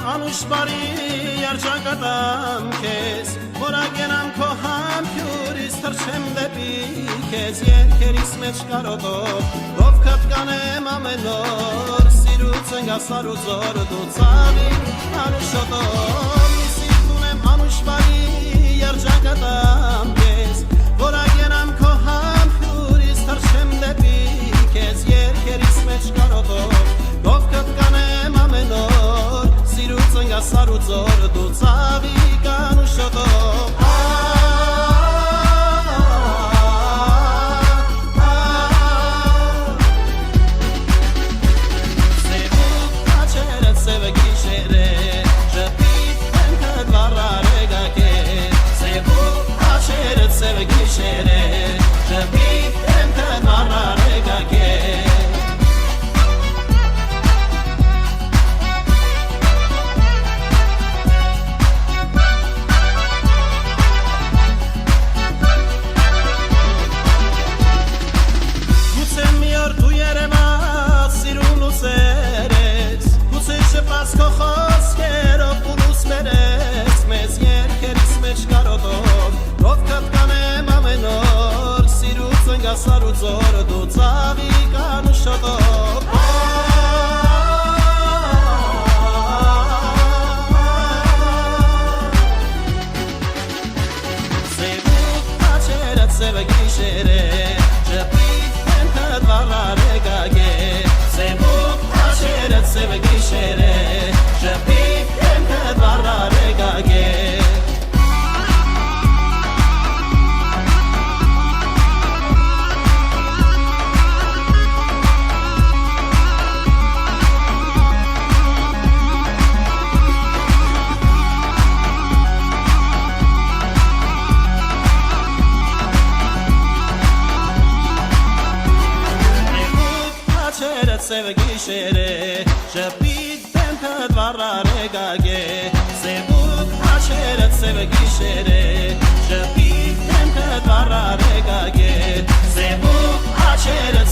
Անուշ բարի երջանկատամ քեզ, որագենամ քո համբյուրից թռչեմ դեպի քեզ, երգերիս մեջ կարոտով, ովքդ կանեմ ամեն օր, սիրուց ընգասար ու զոր դու ծավիկ անուշոտով, մի սիրտ ունեմ անուշ բարի երջանկատամ քեզ, որագենամ քո համբյուրից թռչեմ դեպի քեզ, երգերիս մեջ կարոտով, ովքդ կանեմ ամեն օր, սիրուց ընգասար ու զոր դու ծավիկ անուշոտով Սար ու ծոր դու ծավիկ անուշոտով Սևուկ աչերդ սևը գիշեր է Ճպիտ ենքդ վառար է գագե Սևուկ աչերդ սևը գիշեր է Ճպիտ ենքդ վառար է գագե Սևը գիշեր է, շպիտ դեմքդ վառար է գագե Սևուկ աչերդ սևը գիշեր է, շպիտ դեմքդ վառար է գագե Սևուկ աչերդ